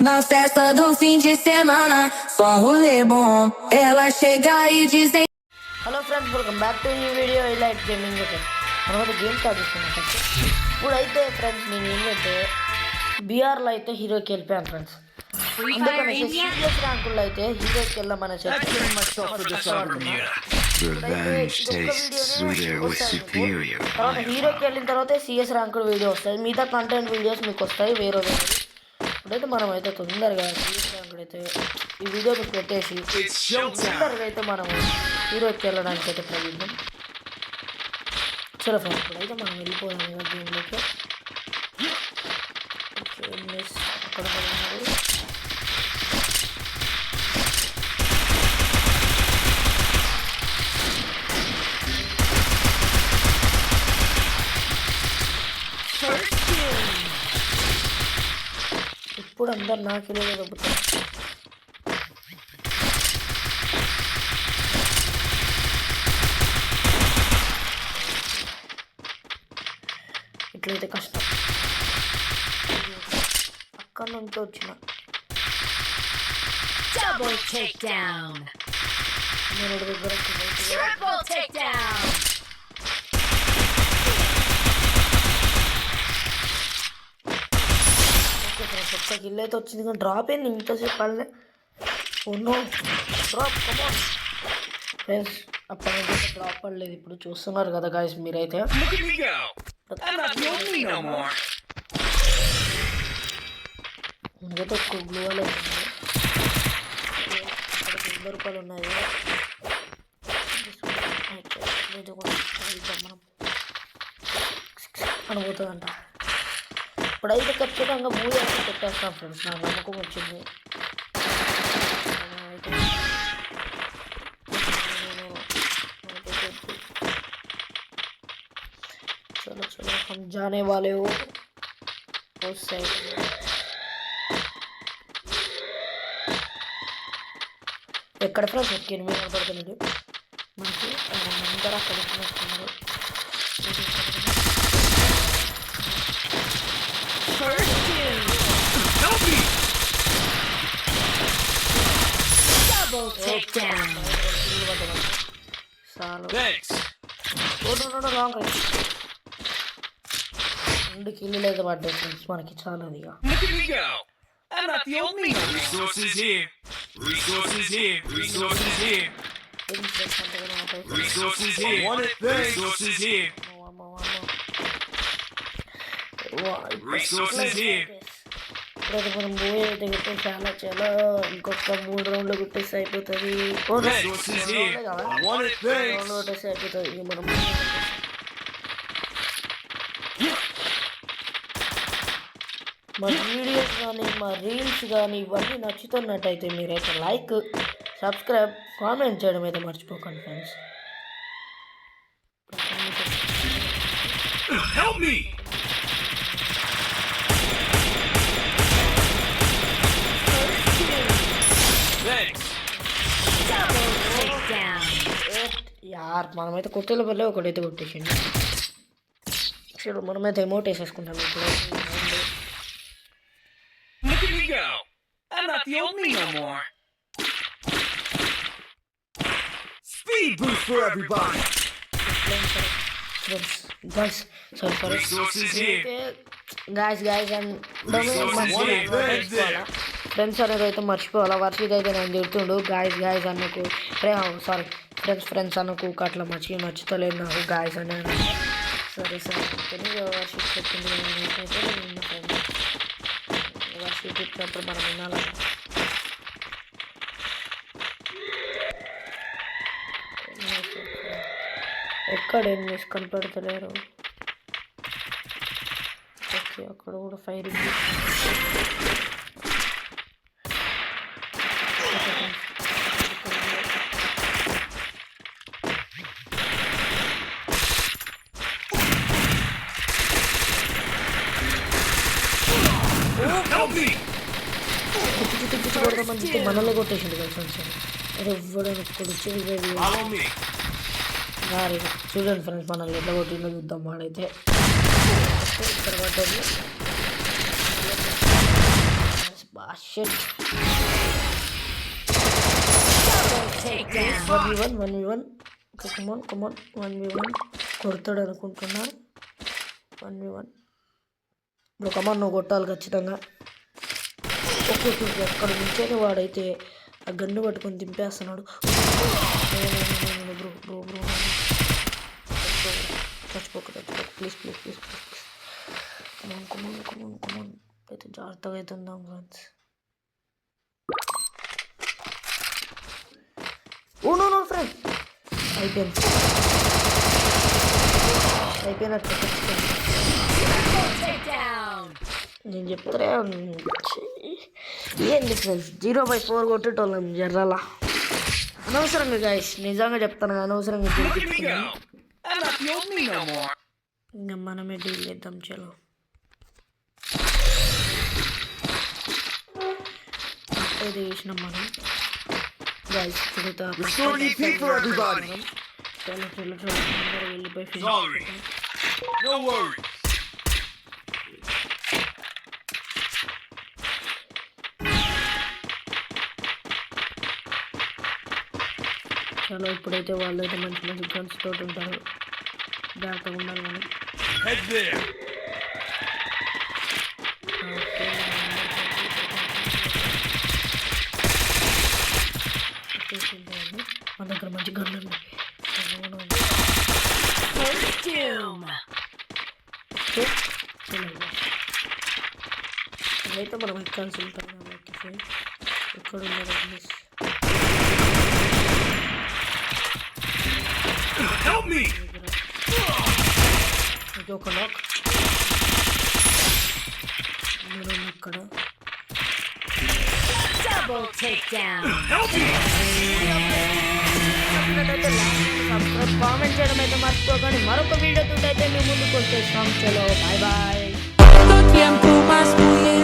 Na festa do fim de semana, só rolê bom. Ela chega e diz. Hello friends, welcome back to new video elite gaming. మనమైతే game start చేస్తున్నాం first. ఇప్పుడైతే friends నేను ఏంటంటే బీఆర్లో అయితే హీరోకి వెళ్ళిపోయాను friends. అందుకని సీరియస్ ర్యాంకుల్లో అయితే హీరోకి వెళ్ళమని తర్వాత హీరోకి వెళ్ళిన తర్వాత సిఎస్ ర్యాంకుడ్ వీడియో వస్తాయి, మిగతా కంటెంట్ వీడియోస్ మీకు వస్తాయి వేరే వేరే. ఇప్పుడైతే మనం అయితే తొందరగా సిఎస్ ర్యాంకుడ్ అయితే ఈ వీడియో మీకు పెట్టేసి తొందరగా అయితే మనము హీరోకి వెళ్ళడానికి అయితే ట్రై చేద్దాం. చలో ఫ్రెండ్స్, ఇప్పుడైతే మనం వెళ్ళిపోదాం గేమ్లోకి. అక్కడ ఇప్పుడు అందరు నాకు ఇల్లు దొబ్బుతారు. ఇట్లయితే కష్టం. అక్కడ నుంచి వచ్చిన ఒక్క కిల్ అయితే వచ్చింది, కానీ డ్రాప్ అయింది ఇంతసేపు పడలే. ఓనో డ్రాప్ కమాన్ ఫ్రెండ్స్, అప్పటి నుంచి డ్రాప్ పడలేదు. ఇప్పుడు చూస్తున్నారు కదా గాయస్ మీరైతే. మనకైతే ఒక్క గ్లూ వాళ్ళు అవుతుంది. అక్కడ 100 రూపాయలు ఉన్నాయి. మనం పోతుందంట. ఇప్పుడైతే ఖచ్చితంగా మూవీ అయితే పెట్టేస్తాం ఫ్రెండ్స్, నా నమ్మకం వచ్చింది. चलो चलो हम जाने वाले हो उस साइड में. ఎక్కడ ఫ్రెండ్స్ ఒక్క 8 కనపడుతున్నాడు మనకి. అందరూ అక్కడ వస్తున్నారు. రెండు కిల్లులు అయితే పడ్డాయి ఫ్రెండ్స్ మనకి, చాలా అదిగా. ఇప్పుడైతే మనం మూవీ అయితే కొట్టే చాలా చాలా ఇంకొక 3 రౌండ్లు కొట్టేసి అయిపోతుంది. 2 రౌండ్లు కొట్టేసి అయిపోతుంది. ఇక మనం మా వీడియోస్ కానీ మా రీల్స్ కానీ ఇవన్నీ నచ్చుతున్నట్టయితే మీరైతే లైక్, సబ్స్క్రైబ్, కామెంట్ చేయడం అయితే మర్చిపోకండి ఫ్రెండ్స్. యార్ మనమైతే కొట్టేల వల్లే ఒకటైతే కొట్టేసింది. సరే మనమైతే ఎమోట్ వేసేసుకుంటాం ఇప్పుడు. Speed boost for everybody. Guys, sorry. Guys, and friends అనేది అయితే మర్చిపోవాలా. వర్షిత్ అయితే నేను తిడుతుండు గాయస్ అన్నకు. సారీ ఫ్రెండ్స్ అన్నకు అట్లా మర్చితలేదు నాకు గాయస్ అని. సరే వర్షిత్ చెప్పింది వర్షిత్ చెప్పినప్పుడు మనం వినాలా. ఎక్కడ ఎనిమిస్ కనపడతలేరు. ఓకే, అక్కడ కూడా ఫైరింగ్. మనల్ని కొట్టేసింది కదా ఫ్రెండ్స్. ఎవ్వడని కొడుచేది చూడండి ఫ్రెండ్స్, మనల్ని ఎట్లా కొట్టిందో చూద్దాం. వాడైతే తర్వాత షిట్ Takedown. 1v1 కమాన్ 1v1 కొడతాడు అనుకుంటున్నా 1v1 బ్రో కమాన్ నువ్వు కొట్టాలి ఖచ్చితంగా ఒక్కొక్క అక్కడ నుంచే వాడైతే ఆ గన్ను పట్టుకొని దింపేస్తున్నాడు బ్రో బ్రో బ్రో చచ్చిపోక ప్లీజ్ కమాన్ అయితే జాగ్రత్తగా అయితే ఉందాం ఫ్రెండ్స్ ఓ నో ఫ్రెండ్ అయిపోయినట్టు నేను చెప్తారే ఏంది ఫ్రెండ్స్ 0/4 కొట్టేటోళ్ళం జర్రలా అనవసరంగా గాయస్ నిజంగా చెప్తాను అనవసరంగా ఇంకా మనమే డీల్ చేద్దాం చలో ఇది చేసినాం మనం guys Restoring your feet for everybody. చలో అందరూ వెళ్ళిపోయి Sorry. No worries. చలో ఇప్పుడైతే వాళ్ళు అయితే మంచి గన్స్ తోటి ఉంటారు జాగ్రత్తగా ఉండాలి మనం Head there. మన దగ్గర మంచి గన్నులు అయితే మనం ఎక్కాల్సి ఉంటాం కాబట్టి ఎక్కడ ఉన్నది Help me. ఇది ఒక లాక్ మనం అక్కడ Double takedown. Help me. Subscribe comment చేయడం అయితే మర్చిపోకండి మరొక వీడియో అయితే మీ ముందుకు వచ్చేస్తాం చలో బాయ్ Tiempo más muy